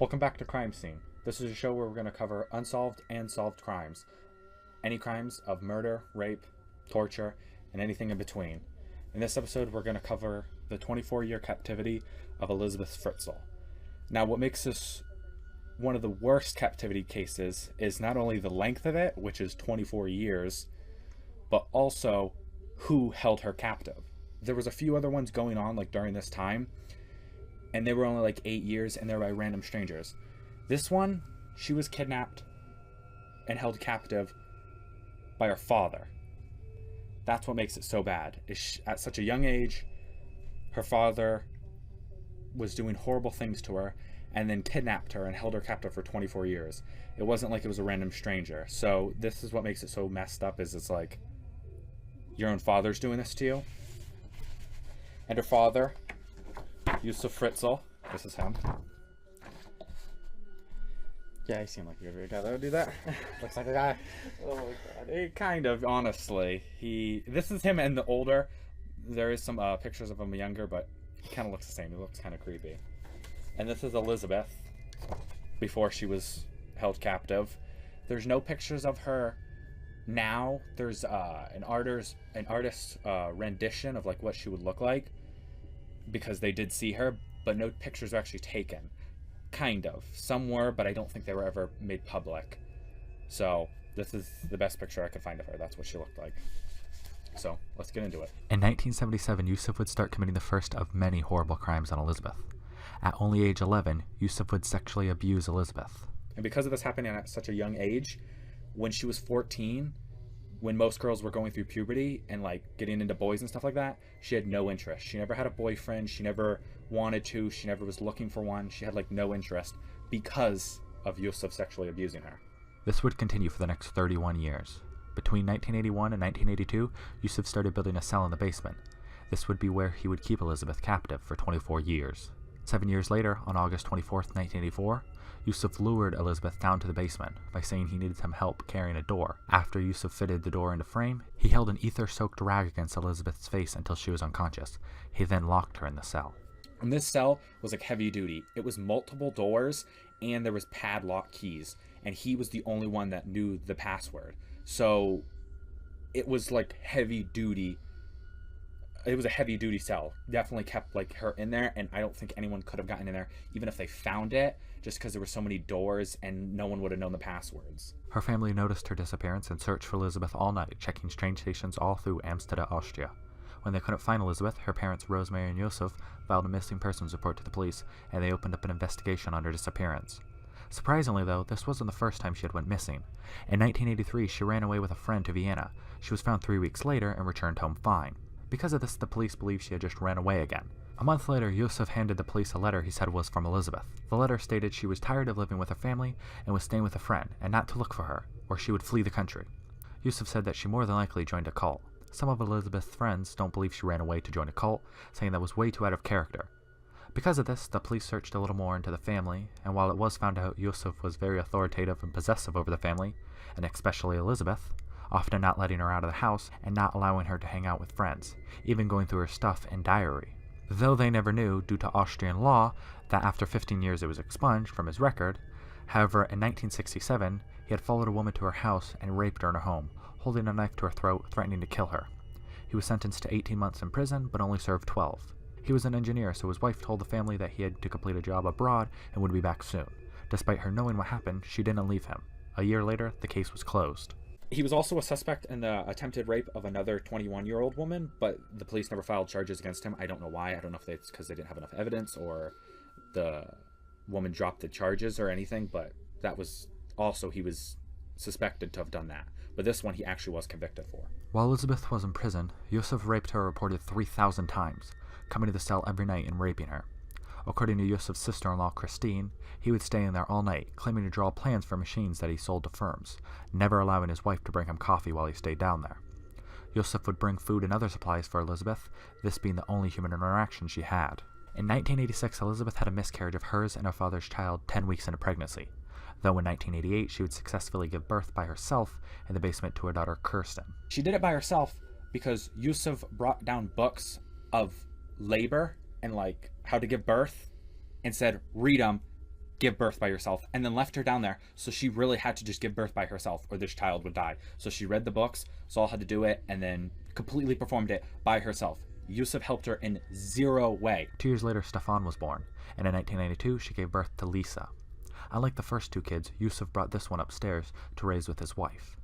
Welcome back to Crime Scene. This is a show where we're going to cover unsolved and solved crimes. Any crimes of murder, rape, torture, and anything in between. In this episode, we're going to cover the 24-year captivity of Elisabeth Fritzl. Now, what makes this one of the worst captivity cases is not only the length of it, which is 24 years, but also who held her captive. There was a few other ones going on during this time, and they were only 8 years, and they were by random strangers. This one, she was kidnapped and held captive by her father. That's what makes it so bad. At such a young age, her father was doing horrible things to her and then kidnapped her and held her captive for 24 years. It wasn't like it was a random stranger. So this is what makes it so messed up, is it's like your own father's doing this to you. And her father, Josef Fritzl, this is him. Yeah, he seemed like a good guy that would do that. Looks like a guy. Oh my god. Kind of, honestly. This is him and the older. There is some pictures of him younger, but he kind of looks the same. He looks kind of creepy. And this is Elisabeth before she was held captive. There's no pictures of her now. There's an artist's rendition of what she would look like, because they did see her, but no pictures are actually taken. Kind of. Some were, but I don't think they were ever made public. So this is the best picture I could find of her. That's what she looked like. So let's get into it. In 1977, Josef would start committing the first of many horrible crimes on Elisabeth. At only age 11, Josef would sexually abuse Elisabeth. And because of this happening at such a young age, when she was 14, when most girls were going through puberty and getting into boys and stuff like that, she had no interest. She never had a boyfriend. She never wanted to. She never was looking for one. She had no interest because of Josef sexually abusing her. This would continue for the next 31 years. Between 1981 and 1982, Josef started building a cell in the basement. This would be where he would keep Elisabeth captive for 24 years. 7 years later, on August 24th, 1984, Josef lured Elisabeth down to the basement by saying he needed some help carrying a door. After Josef fitted the door into frame, he held an ether-soaked rag against Elisabeth's face until she was unconscious. He then locked her in the cell. And this cell was heavy duty. It was multiple doors, and there was padlock keys, and he was the only one that knew the password. So it was heavy duty. It was a heavy duty cell. Definitely kept her in there, and I don't think anyone could have gotten in there even if they found it, just because there were so many doors and no one would have known the passwords. Her family noticed her disappearance and searched for Elisabeth all night, checking train stations all through Amsterdam, Austria. When they couldn't find Elisabeth, her parents Rosemary and Josef filed a missing persons report to the police, and they opened up an investigation on her disappearance. Surprisingly, though, this wasn't the first time she had went missing. In 1983, she ran away with a friend to Vienna. She was found 3 weeks later and returned home fine. Because of this, the police believed she had just ran away again. A month later, Josef handed the police a letter he said was from Elisabeth. The letter stated she was tired of living with her family and was staying with a friend, and not to look for her, or she would flee the country. Josef said that she more than likely joined a cult. Some of Elisabeth's friends don't believe she ran away to join a cult, saying that was way too out of character. Because of this, the police searched a little more into the family, and while it was found out Josef was very authoritative and possessive over the family, and especially Elisabeth, often not letting her out of the house and not allowing her to hang out with friends, even going through her stuff and diary. Though they never knew, due to Austrian law, that after 15 years it was expunged from his record. However, in 1967, he had followed a woman to her house and raped her in her home, holding a knife to her throat, threatening to kill her. He was sentenced to 18 months in prison, but only served 12. He was an engineer, so his wife told the family that he had to complete a job abroad and would be back soon. Despite her knowing what happened, she didn't leave him. A year later, the case was closed. He was also a suspect in the attempted rape of another 21-year-old woman, but the police never filed charges against him. I don't know why. I don't know if it's because they didn't have enough evidence or the woman dropped the charges or anything, but that was also, he was suspected to have done that. But this one he actually was convicted for. While Elisabeth was in prison, Josef raped her a reported 3,000 times, coming to the cell every night and raping her. According to Josef's sister-in-law Christine, he would stay in there all night, claiming to draw plans for machines that he sold to firms, never allowing his wife to bring him coffee while he stayed down there. Josef would bring food and other supplies for Elisabeth, this being the only human interaction she had. In 1986, Elisabeth had a miscarriage of hers and her father's child 10 weeks into pregnancy, though in 1988 she would successfully give birth by herself in the basement to her daughter Kirsten. She did it by herself because Josef brought down books of labor and how to give birth and said, read them give birth by herself, and then left her down there. So she really had to just give birth by herself or this child would die. So she read the books, Saul had to do it, and then completely performed it by herself. Josef helped her in zero way. 2 years later, Stefan was born, and in 1992, she gave birth to Lisa. Unlike the first 2 kids, Josef brought this one upstairs to raise with his wife.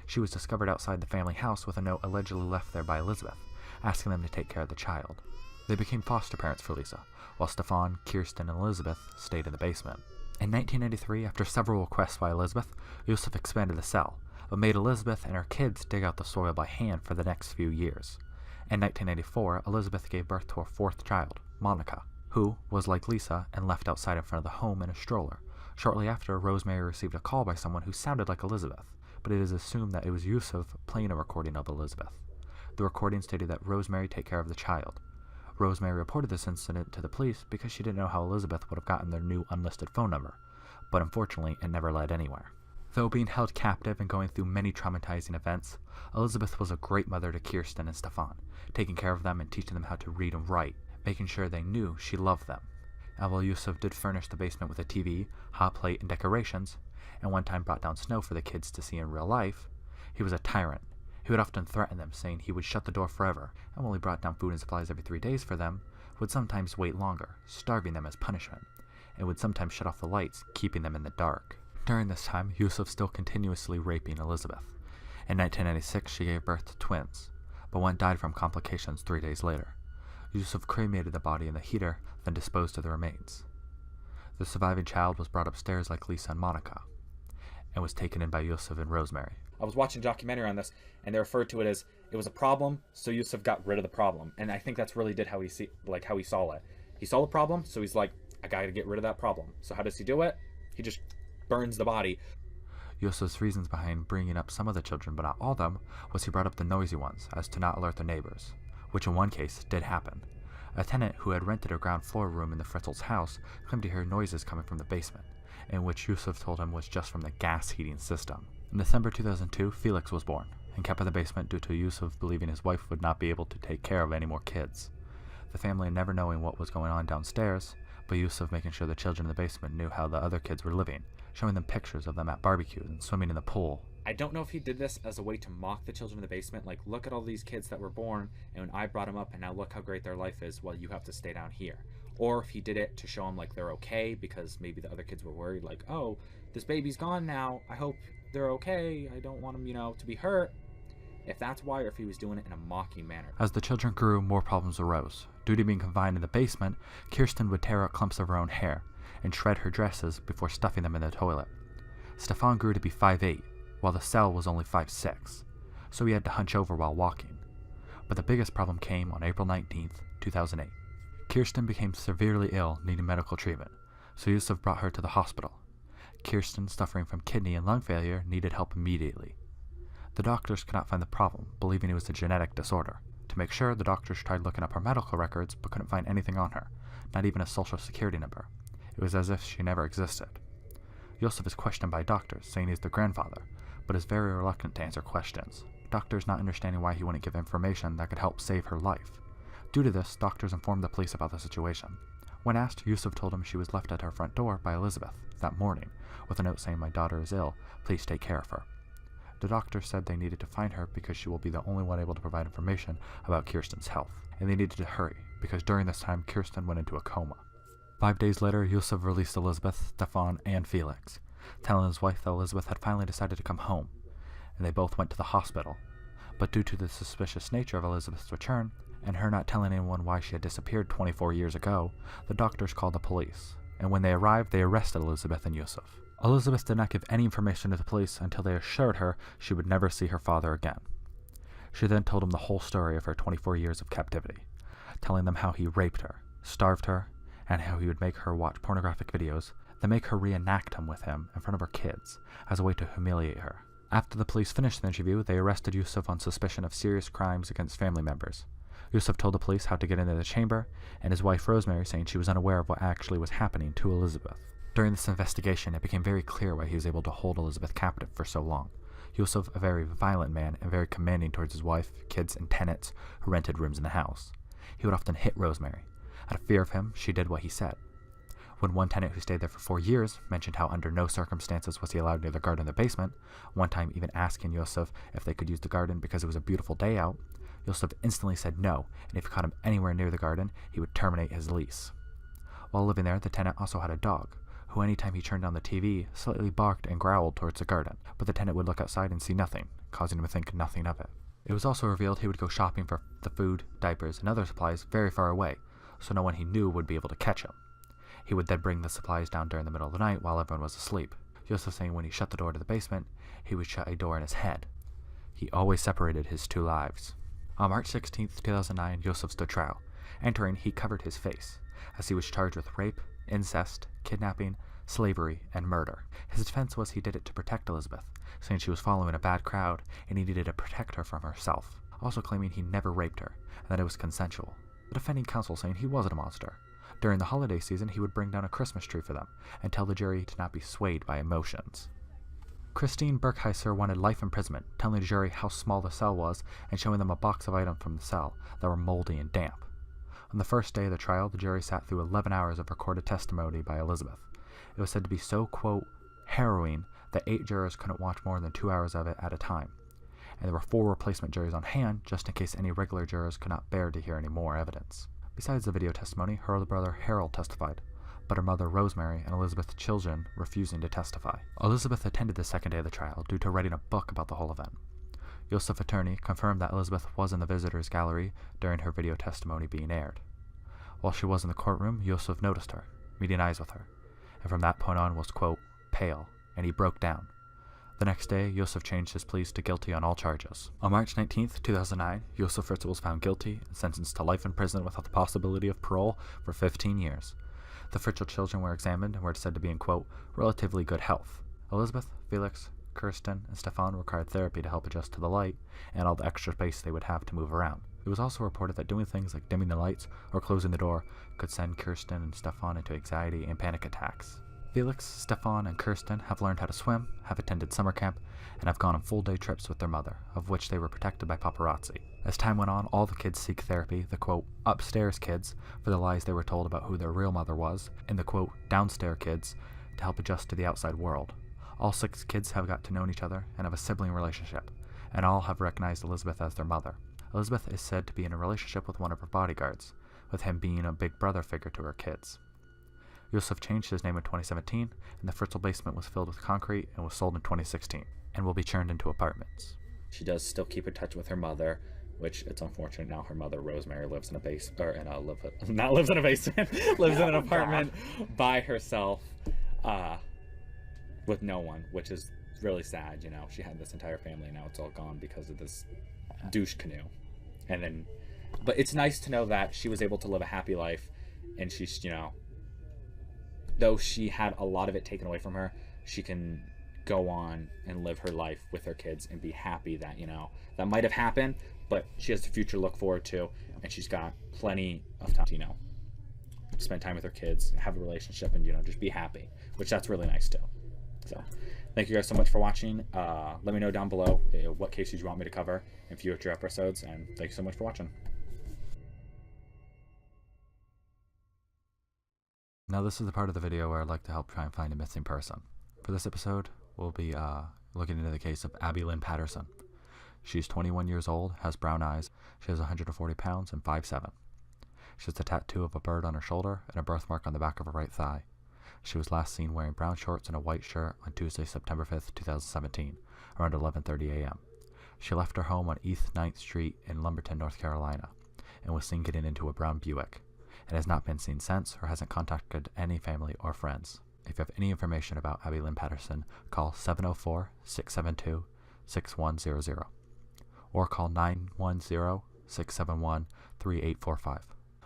She was discovered outside the family house with a note allegedly left there by Elisabeth, asking them to take care of the child. They became foster parents for Lisa, while Stefan, Kirsten, and Elisabeth stayed in the basement. In 1993, after several requests by Elisabeth, Josef expanded the cell, but made Elisabeth and her kids dig out the soil by hand for the next few years. In 1994, Elisabeth gave birth to her 4th child, Monica, who was like Lisa and left outside in front of the home in a stroller. Shortly after, Rosemary received a call by someone who sounded like Elisabeth, but it is assumed that it was Josef playing a recording of Elisabeth. The recording stated that Rosemary take care of the child. Rosemary reported this incident to the police because she didn't know how Elisabeth would have gotten their new unlisted phone number, but unfortunately it never led anywhere. Though being held captive and going through many traumatizing events, Elisabeth was a great mother to Kirsten and Stefan, taking care of them and teaching them how to read and write, making sure they knew she loved them. And while Josef did furnish the basement with a TV, hot plate, and decorations, and one time brought down snow for the kids to see in real life, he was a tyrant. He would often threaten them, saying he would shut the door forever, and while he brought down food and supplies every 3 days for them, would sometimes wait longer, starving them as punishment, and would sometimes shut off the lights, keeping them in the dark. During this time, Josef still continuously raping Elisabeth. In 1996, she gave birth to twins, but one died from complications 3 days later. Josef cremated the body in the heater, then disposed of the remains. The surviving child was brought upstairs like Lisa and Monica, and was taken in by Josef and Rosemary. I was watching a documentary on this, and they referred to it as it was a problem, so Josef got rid of the problem. And I think that's really did how he saw it. He saw the problem, so he's like, I gotta get rid of that problem. So how does he do it? He just burns the body. Josef's reasons behind bringing up some of the children, but not all of them, was he brought up the noisy ones, as to not alert their neighbors, which in one case did happen. A tenant who had rented a ground floor room in the Fritzl's house claimed to hear noises coming from the basement, in which Josef told him was just from the gas heating system. In December 2002, Felix was born, and kept in the basement due to Josef believing his wife would not be able to take care of any more kids. The family never knowing what was going on downstairs, but Josef making sure the children in the basement knew how the other kids were living, showing them pictures of them at barbecues and swimming in the pool. I don't know if he did this as a way to mock the children in the basement, like, look at all these kids that were born, and I brought them up, and now look how great their life is while you have to stay down here. Or if he did it to show them, like, they're okay, because maybe the other kids were worried, like, oh, this baby's gone now, I hope they're okay, I don't want them, to be hurt. If that's why, or if he was doing it in a mocking manner. As the children grew, more problems arose. Due to being confined in the basement, Kirsten would tear out clumps of her own hair and shred her dresses before stuffing them in the toilet. Stefan grew to be 5'8", while the cell was only 5'6", so he had to hunch over while walking. But the biggest problem came on April 19, 2008. Kirsten became severely ill, needing medical treatment, so Josef brought her to the hospital. Kirsten, suffering from kidney and lung failure, needed help immediately. The doctors could not find the problem, believing it was a genetic disorder. To make sure, the doctors tried looking up her medical records, but couldn't find anything on her, not even a social security number. It was as if she never existed. Josef is questioned by doctors, saying he's their grandfather, but is very reluctant to answer questions. Doctors not understanding why he wouldn't give information that could help save her life. Due to this, doctors informed the police about the situation. When asked, Josef told them she was left at her front door by Elisabeth that morning, with a note saying, "My daughter is ill, please take care of her." The doctor said they needed to find her because she will be the only one able to provide information about Kirsten's health, and they needed to hurry, because during this time Kirsten went into a coma. 5 days later, Josef released Elisabeth, Stefan, and Felix, telling his wife that Elisabeth had finally decided to come home, and they both went to the hospital. But due to the suspicious nature of Elisabeth's return, and her not telling anyone why she had disappeared 24 years ago, the doctors called the police, and when they arrived, they arrested Elisabeth and Josef. Elisabeth did not give any information to the police until they assured her she would never see her father again. She then told them the whole story of her 24 years of captivity, telling them how he raped her, starved her, and how he would make her watch pornographic videos, then make her reenact them with him in front of her kids, as a way to humiliate her. After the police finished the interview, they arrested Josef on suspicion of serious crimes against family members. Josef told the police how to get into the chamber, and his wife Rosemary saying she was unaware of what actually was happening to Elisabeth. During this investigation, it became very clear why he was able to hold Elisabeth captive for so long. Josef, a very violent man and very commanding towards his wife, kids, and tenants who rented rooms in the house. He would often hit Rosemary. Out of fear of him, she did what he said. When one tenant who stayed there for 4 years mentioned how under no circumstances was he allowed near the garden in the basement, one time even asking Josef if they could use the garden because it was a beautiful day out, Josef instantly said no, and if he caught him anywhere near the garden, he would terminate his lease. While living there, the tenant also had a dog, who anytime he turned on the TV, slightly barked and growled towards the garden, but the tenant would look outside and see nothing, causing him to think nothing of it. It was also revealed he would go shopping for the food, diapers, and other supplies very far away, so no one he knew would be able to catch him. He would then bring the supplies down during the middle of the night while everyone was asleep. Josef saying when he shut the door to the basement, he would shut a door in his head. He always separated his two lives. On March 16, 2009, Josef stood trial. Entering, he covered his face, as he was charged with rape, incest, kidnapping, slavery, and murder. His defense was he did it to protect Elisabeth, saying she was following a bad crowd and he needed to protect her from herself, also claiming he never raped her and that it was consensual. The defending counsel saying he wasn't a monster. During the holiday season, he would bring down a Christmas tree for them and tell the jury to not be swayed by emotions. Christine Berkheiser wanted life imprisonment, telling the jury how small the cell was and showing them a box of items from the cell that were moldy and damp. On the first day of the trial, the jury sat through 11 hours of recorded testimony by Elisabeth. It was said to be so, quote, harrowing that 8 jurors couldn't watch more than 2 hours of it at a time, and there were 4 replacement juries on hand just in case any regular jurors could not bear to hear any more evidence. Besides the video testimony, her older brother Harold testified, but her mother Rosemary and Elisabeth's children refusing to testify. Elisabeth attended the second day of the trial due to writing a book about the whole event. Josef's attorney confirmed that Elisabeth was in the visitors' gallery during her video testimony being aired. While she was in the courtroom, Josef noticed her, meeting eyes with her, and from that point on was, quote, pale, and he broke down. The next day, Josef changed his pleas to guilty on all charges. On March 19, 2009, Josef Fritzl was found guilty and sentenced to life in prison without the possibility of parole for 15 years. The Fritzl children were examined and were said to be in, quote, relatively good health. Elisabeth, Felix, Kirsten, and Stefan required therapy to help adjust to the light and all the extra space they would have to move around. It was also reported that doing things like dimming the lights or closing the door could send Kirsten and Stefan into anxiety and panic attacks. Felix, Stefan, and Kirsten have learned how to swim, have attended summer camp, and have gone on full-day trips with their mother, of which they were protected by paparazzi. As time went on, all the kids seek therapy, the, quote, upstairs kids, for the lies they were told about who their real mother was, and the, quote, downstairs kids, to help adjust to the outside world. All 6 kids have got to know each other and have a sibling relationship, and all have recognized Elisabeth as their mother. Elisabeth is said to be in a relationship with one of her bodyguards, with him being a big brother figure to her kids. Josef changed his name in 2017, and the Fritzl basement was filled with concrete and was sold in 2016, and will be turned into apartments. She does still keep in touch with her mother, which it's unfortunate now her mother Rosemary lives in a basement, or lives in a basement, lives in an apartment by herself, with no one, which is really sad. You know, she had this entire family, and now it's all gone because of this douche canoe. And then, but it's nice to know that she was able to live a happy life, and she's, you know, though she had a lot of it taken away from her, she can go on and live her life with her kids and be happy that, you know, that might have happened, but she has the future to look forward to, and she's got plenty of time to, you know, spend time with her kids, have a relationship, and, you know, just be happy, which that's really nice too. So thank you guys so much for watching. Let me know down below what cases you want me to cover in future episodes, and thank you so much for watching. Now this is the part of the video where I'd like to help try and find a missing person. For this episode, we'll be looking into the case of Abby Lynn Patterson. She's 21 years old, has brown eyes, she has 140 pounds and 5'7". She has a tattoo of a bird on her shoulder and a birthmark on the back of her right thigh. She was last seen wearing brown shorts and a white shirt on Tuesday, September 5th, 2017, around 11:30 a.m. She left her home on East 9th Street in Lumberton, North Carolina, and was seen getting into a brown Buick. It has not been seen since or hasn't contacted any family or friends. If you have any information about Abby Lynn Patterson, call 704-672-6100 or call 910-671-3845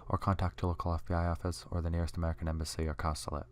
or contact your local FBI office or the nearest American embassy or consulate.